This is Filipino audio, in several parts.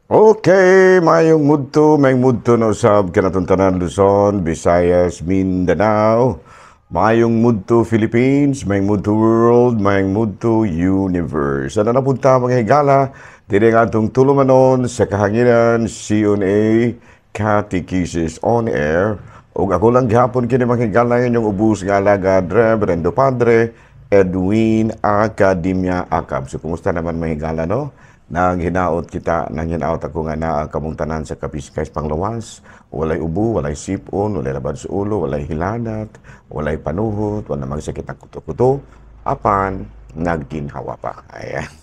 Okay, may mudto na usab kinatuntanan Luzon, Visayas, Mindanao. Mayong mudto Philippines, may mudto world, may mudto universe. Ano na punta mga higala, dili nga itong tulumanon sa kahanginan, CNA, Catechesis on Air. O ako lang gihapon kini mga higala inyong ubus nga alagad, Reverendo Padre Edwin Academia Acab. So, kumusta naman mga higala, no? Nang hinaot ako nga na kamong tanan sa Kapiskay Panglawas, walay ubo, walay sipon, walay labad sa ulo, walay hilanat, walay panuhot, wala magsakit ang kuto-kuto, apan nagginhawa pa. Ayan.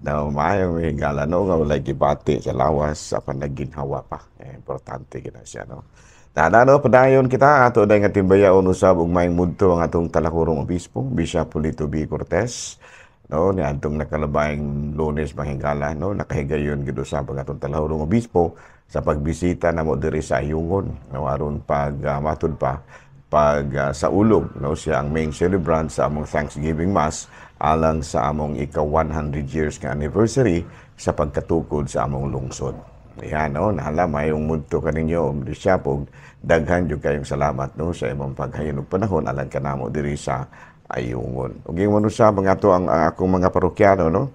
Now, mayong hingala no, nga walay gibati sa lawas, apan nagginhawa pa. Importante gina siya, no? Nadano, padayon kita, ato na nga timbayaon usab ug maayong mudto ang atong talahurong obispo, Bishop Polito B. Cortez, no, ni adtong nakalabayng Lunes mahingala, no, nakahigayon gid sa atong talahurong obispo sa pagbisita namo diri sa Ayungon, no, aron matud pa sa ulog, no, siya ang main celebrant sa among Thanksgiving Mass alang sa among ika-100 years nga anniversary sa pagkatukod sa among lungsod. Yan, no, nahala mayong mudto kaninyo siya pog daghan jud kayong salamat, no, sa imong paghayon og panahon alang kanamo diri sa Ayungon. Ug ingon sa mga to ang akong mga parokyano, no,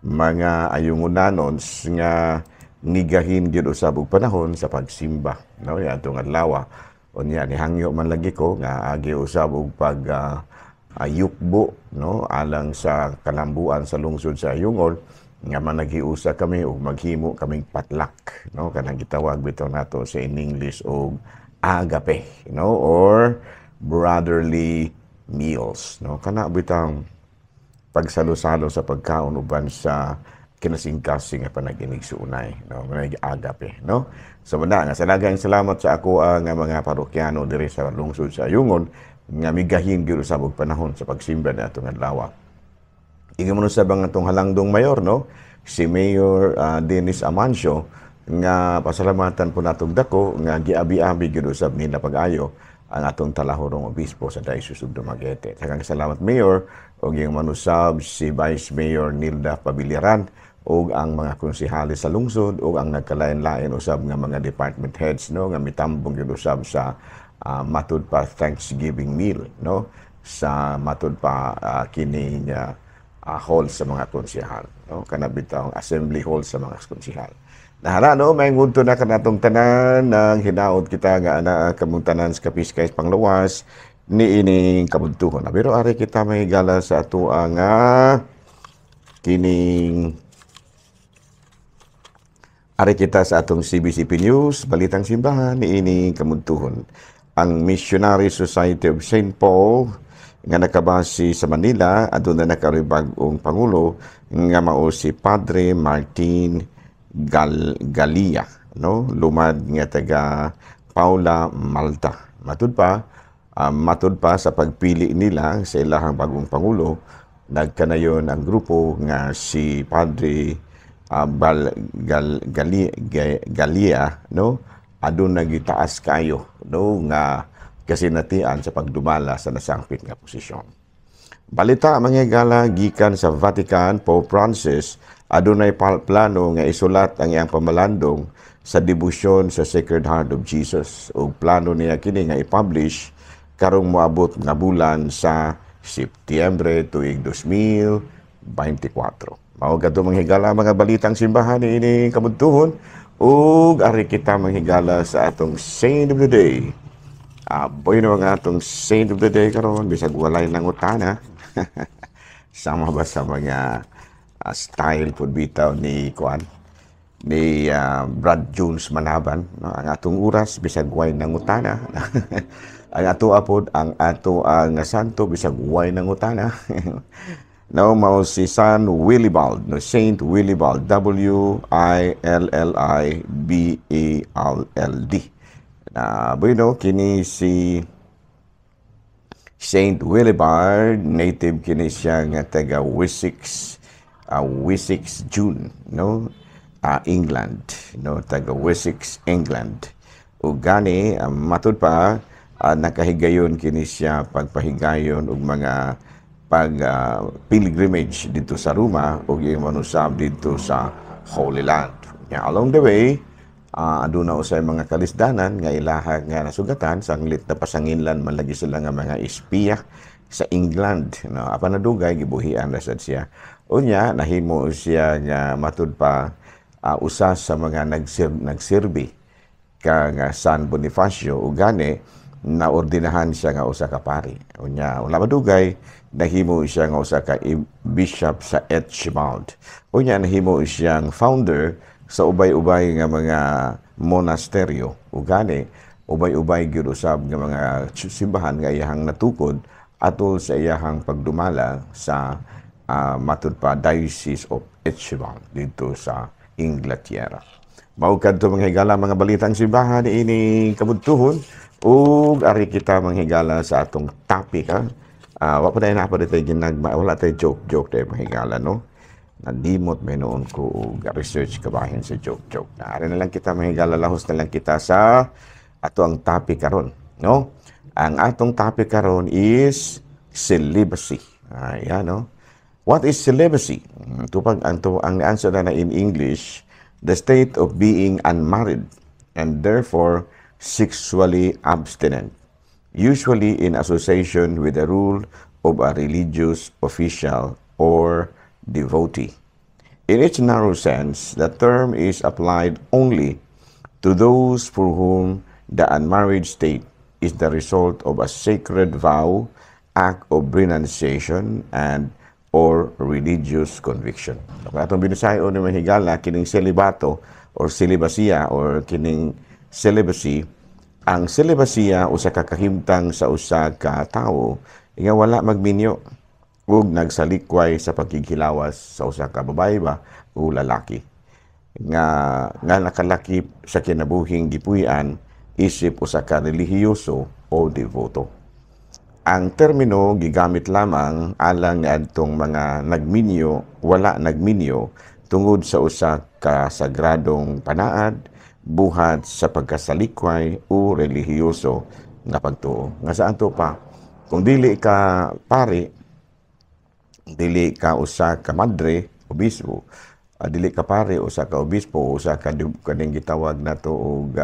mga ayungonanon nga nigahin gyud usab og panahon sa pagsimba, no, atong adlaw. Unya nihangyo man lagi ko nga agi usab og ayukbo, no, alang sa kalambuan sa lungsod sa Ayungon nga managiusa kami og maghimo kaming patlak, no, kanang gitawag bitaw nato sa in English og agape, no, or brotherly meals, no, kana bitang pagsalo-salo sa pagkaon uban sa kinasingkasing nga panaginig sa unay, no, mga agape, no. So muna nga salagang salamat sa ako nga mga parokyano diri sa lungsod sa Ayungon nga migahin gyud usab og panahon sa pagsimba natong adlaw. Ingon sa bang atong halangdong mayor, no, si Mayor Dennis Amancio, nga pasalamatan po natong dako nga giabi-abi gyud usab nila pag-ayo ang atong talahurong obispo sa Diocese of Dumaguete. Daghang salamat Mayor, ug yung manusab si Vice Mayor Nilda Pabiliaran ug ang mga konsehales sa lungsod ug ang nagkalain-lain usab nga mga department heads, no, nga mitambong gyud usab sa matud pa Thanksgiving meal, no, sa matud pa kining hall sa mga konsehal, no, kana bitaw assembly hall sa mga konsehal. Nahala, no, may ngunto na kanatong tanan ng hinaot kita nga ana kamong tanan sa Kapiskay Panglawas ni ining kabuntuhon. Pero ari kita may gala sa ato nga kining ari kita sa atong CBCP News, Balitang Simbahan ni ining kabuntuhon. Ang Missionary Society of St. Paul nga nakabase sa Manila, adun na nakaribag-ong Pangulo nga mao si Padre Martin Galia, no, lumad nga taga Paula, Malta. Matud pa sa pagpili nila sa ilahang bagong pangulo, nagkanayon ang grupo nga si Padre Galia, no, adun nagitaas kayo, no, nga kasinatian sa pagdumala sa nasangpit nga posisyon. Balita mga gala gikan sa Vatican, Pope Francis adunay plano nga isulat ang iyang pamalandong sa debosyon sa Sacred Heart of Jesus, ug plano niya kini nga i-publish karong moabot nga bulan sa Setyembre tuig 2024. Mao kadto mga higala mga balitang simbahan ini kabuntuhon, ug ari kita manghigala sa atong Saint of the Day. Boy na mga atong Saint of the Day karon bisag walay nangutana. Sama ba sa mga style pud bitaw ni Brad Jones Manaban, no? Ang atong oras bisag way nangutana. Ang ato apod ang santo bisag way nangutana. No, mao si San Willibald, no, Saint Willibald, Willibald. Bueno, kini si Saint Willibald, native kini siya nga taga Wessex, June, no, England, no, taga Wessex, England. Ug gani matud pa nakahigayon kini siya pagpahigayon og mga pilgrimage dito sa Roma ug yung manusab dito sa Holy Land. Nya along the way, aduna usay mga kalisdanan nga ilaha nga nasugatan sanglit na pasanginlan man lagi sila nga mga espiya sa England. No, apan nadugay gibuhian ra sad siya. Unya nahimo siya nga matud pa usa sa mga nagsirbi kang San Bonifacio ug gani naordinahan siya nga usa ka pari. Unya wala madugay nahimo siya nga usa ka bishop sa Etchemald. Unya nahimo siyang founder sa ubay-ubay nga mga monasteryo ug gani ubay-ubay gyud usab nga mga simbahan nga iyahang natukod atol sa iyahang pagdumala sa matud pa Diocese of Etchemald dito sa Inglaterra. Mao kadto mga higala mga balitang simbahan ini kabudtuhon ug ari kita manghigala sa atong topic wa pa na pa dito wala tay joke tay mga higala no. Nandimot may noon ko og research kabahin sa joke. Ari na lang kita manghigala lahos na lang kita sa ato ang topic karon no. Ang atong topic karon is celibacy. Ayan no. What is celibacy? Tupag ang answer na in English, the state of being unmarried and therefore sexually abstinent, usually in association with the rule of a religious official or devotee. In its narrow sense, the term is applied only to those for whom the unmarried state is the result of a sacred vow, act of renunciation, and or religious conviction. Kung atong binusayo ni mahigala kining celibato or celibasiya or kining celibacy, ang celibasiya usa ka kahimtang sa usa ka tawo nga wala magminyo ug nagsalikway sa pagkikilawas sa usa ka babae ba o lalaki nga nakalakip sa kinabuhing gipuy-an isip usa ka relihiyoso o devoto. Ang termino gigamit lamang alang ni adtong mga nagminyo, wala nagminyo tungod sa usa ka sagradong panaad, buhat sa pagkasalikway o relihiyoso nga pagtuo. Nga saan to pa? Kung dili ka pari, dili ka usa ka madre, obispo, dili ka pari, usa ka obispo, usa ka kaning gitawag na to og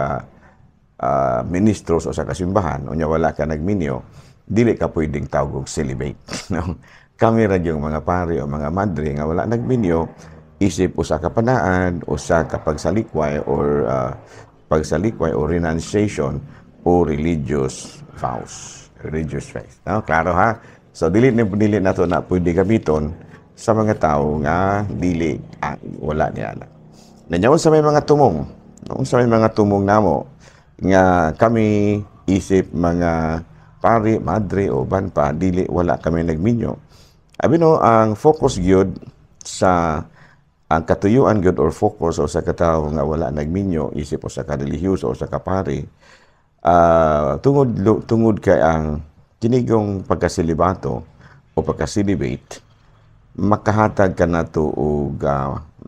ministro sa usa ka simbahan, unya wala ka nagminyo, dili ka pwedeng tawag og celibate. No? Kami ra yung mga pari o mga madre nga wala nagminyo, isip usa ka panaan, usa ka pagsalikway or renunciation o religious vows, religious faith. No? Klaro ha? So dili nato na pwede gamiton sa mga tao nga dili wala niya na. Nanyaw sa may mga tumong, sa may mga tumong namo nga kami isip mga pari, madre o banpa, dili wala kami nagminyo. Abi no, ang focus gyud sa ang katuyuan gyud or focus o sa katawo nga wala nagminyo isip o sa relihiyoso o sa kapari tungod kay ang kinigong pagkasilibato o pagkasilibate makahatag kanato og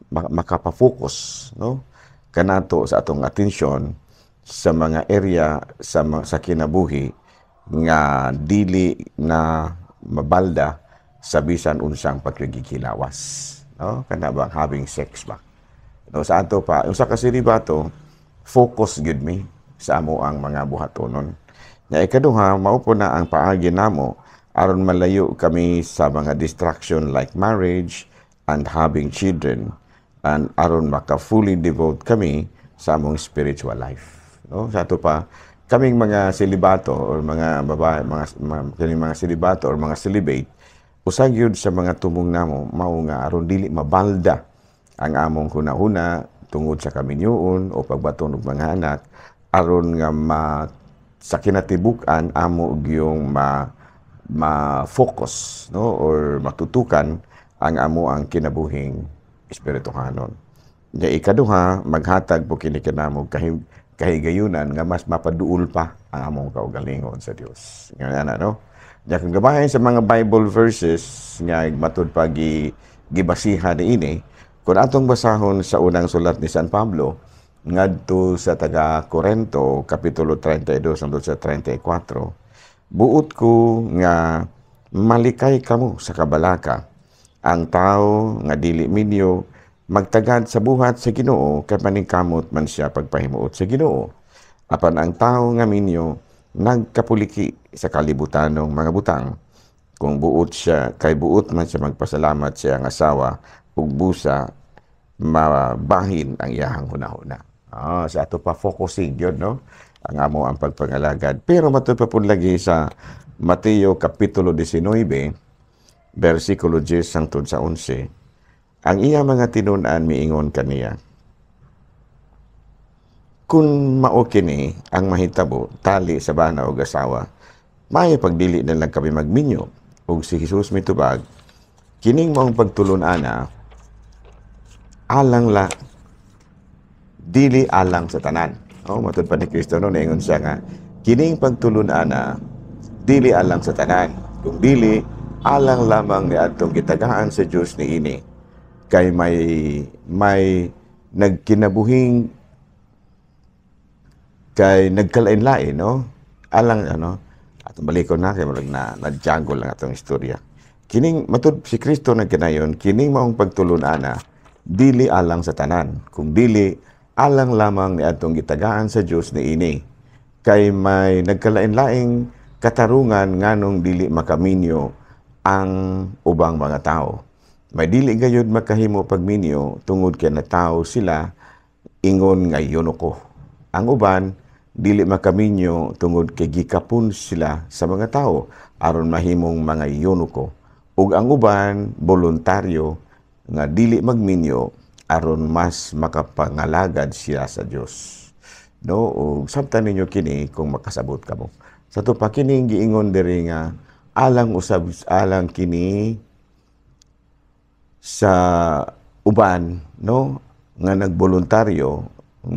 makapafocus no kanato sa atong atensyon sa mga area sa kinabuhi nga dili na mabalda sa bisan unsang pagkikilawas. No? Kana ba having sex ba? No, sa ato pa, yung sa kasilibato, focus gud mi sa amo ang mga buhatonon. Nga ikaduha, maupo na ang paagi namo aron malayo kami sa mga distraction like marriage and having children and aron maka fully devote kami sa among spiritual life. No? Sa ato pa, kaming mga celibato or mga babae, mga celibato or mga celibate, usag yun sa mga tumong namo, mao nga aron dili mabalda ang among hunahuna tungod sa kaminyoon o pagbaton og mga anak, aron nga sa kinatibuk-an amo og yung ma-focus no or matutukan ang amo ang kinabuhing espirituhanon. Nga ikaduha, maghatag po kini kanamo kahigayunan nga mas mapaduol pa ang among kaugalingon sa Dios. Nga no? Nya kung gabahin sa mga Bible verses nga matud pa gibasihan niini, kung atong basahon sa unang sulat ni San Pablo ngadto sa taga Corinto kapitulo 32 hangtod sa 34, buot ko nga malikay kamo sa kabalaka ang tao nga dili minyo magtagad sa buhat sa Ginoo ket maningkamot man siya pagpahimuot sa Ginoo. Apan ang tao nga minyo nagkapuliki sa kalibutanong mga butang. Kung buot siya, kay buot man siya magpasalamat siya ang asawa ug busa mabahin ang iyahang hunahuna. Sa ato pa focusing yun, no? Ang amo ang pagpangalagad. Pero matud pa pud lagi sa Mateo Kapitulo 19, versikulo 10 hangtod sa 11. Ang iya mga tinun-an miingon kaniya, kung mao kini ang mahitabo tali sa bana o asawa, may pagdili na lang kami magminyo. Ug si Jesus mitubag, kining maong pagtulon-ana, alang la, dili alang sa tanan. Matud pa ni Kristo no, naingon siya nga, kining pagtulon-ana, dili alang sa tanan. Kung dili, alang lamang ni atong gitagaan sa Dios ni ini. Kay may nagkinabuhing kay nagkalain-lain, no? Alang at balikon na kay na-jungle lang atong istorya. Kining matud si Kristo nagkanayon, kining maong pagtulon-ana, dili alang sa tanan. Kung dili alang lamang ni atong gitagaan sa Dios ni ini. Kay may nagkalain-laing katarungan nganong dili makaminyo ang ubang mga tao. May dili gayud makahimo pagminyo tungod kay natawo sila ingon nga yunoko. Ang uban dili makaminyo tungod kay gikapun sila sa mga tao aron mahimong mga yunoko. Ug ang uban voluntaryo nga dili magminyo aron mas makapangalagad siya sa Dios. No, ug sabtan ninyo kini kung makasabot kamo. Sa to pa kini giingon diri nga alang usab alang kini sa uban, no, nga nagboluntaryo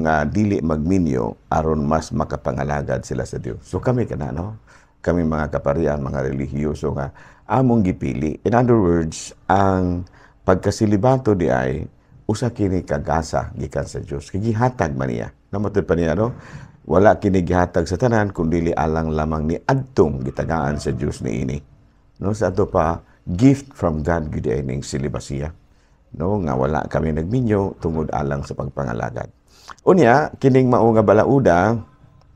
nga dili magminyo aron mas makapangalagad sila sa Dios. So kami kana, no? Kami mga kaparian, mga relihiyoso nga among gipili. In other words, ang pagkasilibato di ay usa kini kagasa gikan sa Dios. Gihatag man niya. Namatod pa niya, no? Wala kini gihatag sa tanan kundi alang lamang ni adtong gitagaan sa Dios ni ini. No, sa ato pa gift from God gid ay ning silibasiya. No, nga wala kami nagminyo tungod alang sa pagpangalagad. Unya, kining mao nga balauda,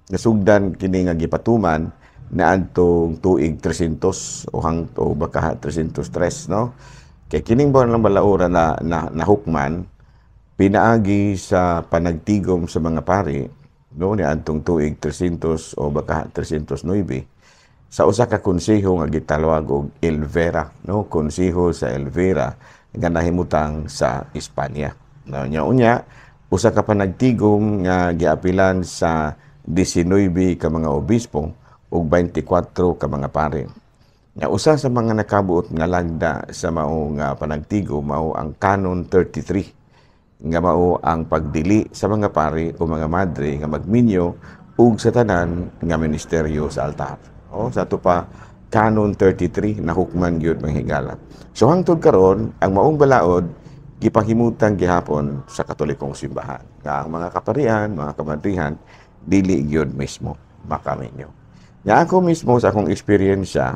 nasugdan kini nga gipatuman na adtong tuig 300 o hangto baka 303, no? Kay kining buwan lang balaura na hukman, pinaagi sa panagtigom sa mga pari, no, ni adtong tuig 300 o baka 309, sa usa ka konseho nga gitalawag og Elvira, no? Konseho sa Elvira nga nahimutang sa Espanya. No, unya usa ka panagtigom nga giapilan sa 19 ka mga obispo ug 24 ka mga pari. Nga usa sa mga nakabuot nga lagda sa mao nga panagtigom mao ang Canon 33 nga mao ang pagdili sa mga pari o mga madre nga magminyo ug sa tanan nga ministeryo sa altar. Sa ato pa Canon 33 nahukman gyud manghigala. So hangtod karon ang maong balaod gipahimutan gihapon sa Katolikong simbahan. Nga ang mga kaparian, mga kamadrihan, dili gyud mismo makaminyo. Nga ako mismo sa akong eksperyensya,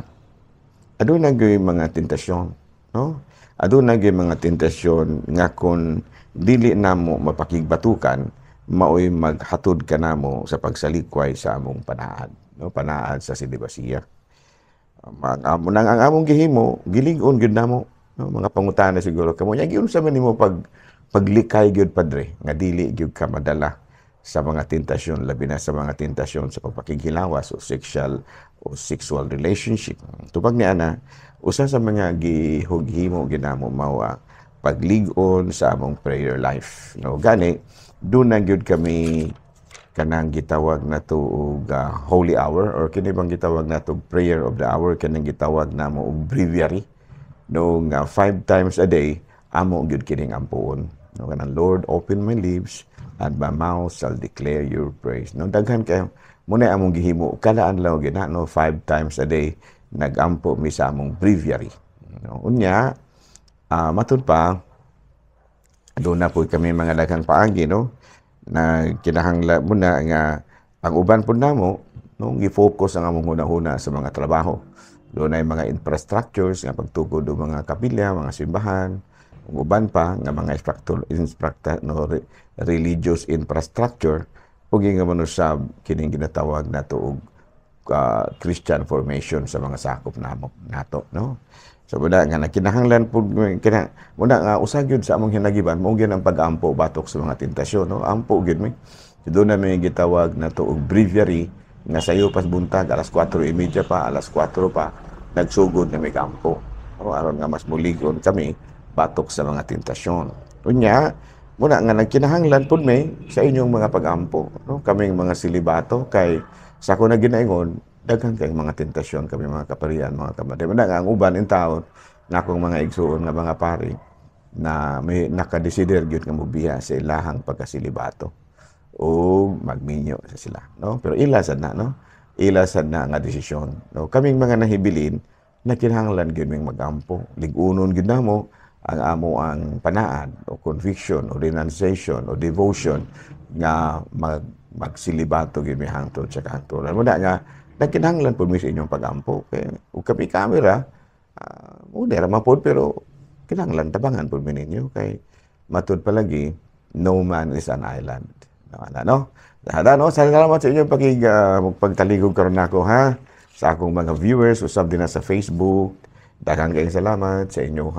aduna gyud mga tentasyon, no? Aduna gyud mga tentasyon nga kung dili namo mapakigbatukan, maoy maghatod ka namo sa pagsalikway sa among panaad, no? Panaad sa silibasiya. Ang among gihimo, gilig-on gyud namo. No, mga pangutana siguro kamo nya giun sa man nimo paglikay gyud padre nga dili gyud ka madala sa mga tentasyon, labi na sa mga tentasyon sa pagpakighilawas o sexual relationship. Tupag ni ana usa sa mga gihughimo ginamo mao paglig-on sa among prayer life, no? Gani do na gyud kami kanang gitawag nato og holy hour or kini bang gitawag nato prayer of the hour, kanang gitawag namo og breviary. No, 5 times a day, amo gyud kining ampuon. No, kanang Lord, open my lips, and my mouth shall declare your praise. No, daghan kayo, muna among gihimo, kada adlaw gina, no, 5 times a day, nagampo mi sa among breviary. No, unya, matud pa, doon na po kami mga daghang paagi, no, na kinahanglan muna nga, ang uban po namo, no, gi-focus ang among hunahuna sa mga trabaho. Doon ay mga infrastructures nga pagtukod o mga kapilya, mga simbahan, uban pa nga mga religious infrastructure ug nga manusab kining ginatawag nato og Christian formation sa mga sakop nato, no? So muna nga nakinahanglan pud muna nga usag gyud sa among hinagiban mao gyud ang pag-ampo batok sa mga tentasyon, no? Ampo gyud mi. So doon na may gitawag nato og breviary nga sayo pas buntag alas 4:30 pa, alas 4 pa nagsugod na may kampo. O aron nga mas muligon kami batok sa mga tentasyon. Unya, muna nga nagkinahanglan pud may sa inyong mga pag-ampo, no? Kaming mga silibato kay sa ako na ginaingon, daghan kay mga tentasyon kami mga kaparian, mga kamadi. Muna nga ang uban in taon na akong mga igsuon nga mga pari na may nakadesider gyud nga mobiya sa ilahang pagkasilibato o magminyo sa sila, no? Pero ila sad na, no? Ila sad na nga desisyon, no? Kaming mga nahibilin nakinahanglan gyud ming magampo, ligunon gyud namo ang amo ang panaan o conviction o renunciation o devotion nga magsilibato gyud mi hangtod sa kanturan. Muna nga nagkinahanglan po mi sa inyong pagampo kay ug kami kamera muna ra pod pero kinahanglan tabangan po mi ninyo kay matud palagi no man is an island. No? No? Salamat sa inyong pagtaligog karon nako ha sa akong mga viewers usab din na sa Facebook. Daghang kayong salamat sa inyong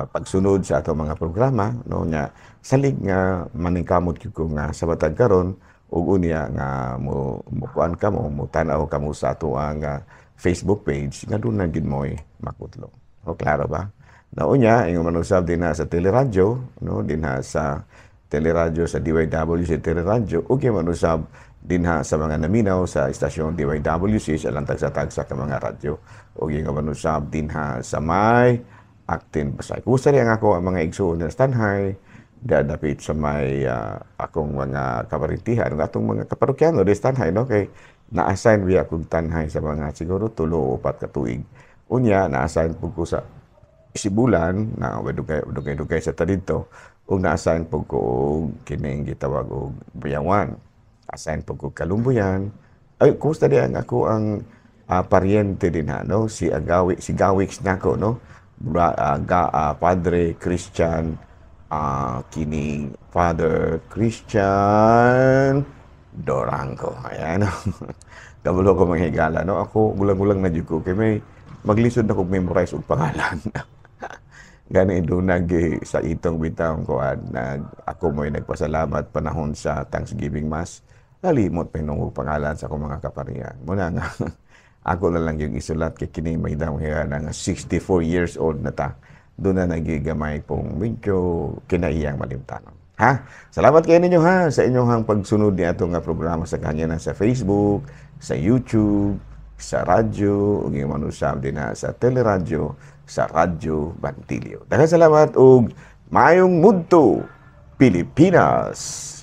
pagsunod sa atong mga programa, no, nya salig nga maningkamot gyud ko nga sa batag karon ug unya nga mo kuan ka mo tan-aw kamo sa ato ang Facebook page nga doon na gid moy makutlo. O klaro ba? Na unya ingon manusab din na sa teleradyo, no, din sa teleradyo sa DYWC teleradyo ug manusab din sa mga naminaw sa istasyon DYWC sa lantag-sa ka mga radyo ug manusab din sa may Actin Pasay. Kumusta rin ako ang mga igsuon na tanhay, dadapit sa may akong mga kabarintihan, ang atong mga kaparokyano, rin tanhay, no? Kay na-assign biya akong tanhay sa mga siguro 3 o 4 ka tuig. Unya, na-assign po ko sa isibulan, na dugay-dugay sa talito, ug na-assign po ko kining gitawag og Buyawan. Assign po ko Kalumbuyan. Ay, kumusta rin ako ang paryente din no? Si Gawix nako, no? Padre Christian kini Father Christian Dorango. Ayan. Kabulo ko manghigala, no? Ako gulang-gulang na jud ko kay may maglisod na ko memorize og pangalan. Gani dunag sa itong bitang ko ako mo'y nagpasalamat panahon sa Thanksgiving Mass. Nalimot pa nung pangalan sa akong mga kaparian. Muna nga ako na lang yung isulat kay kining may daw nga 64 years old na ta. Doon na nagigamay pong medyo kinaiyang malimtanon. Ha? Salamat kayo ninyo ha sa inyong pagsunod ni atong programa sa kanya na sa Facebook, sa YouTube, sa radyo, ug manusab din na sa teleradyo, sa Radyo Bantilyo. Daghang salamat ug maayong mudto Pilipinas.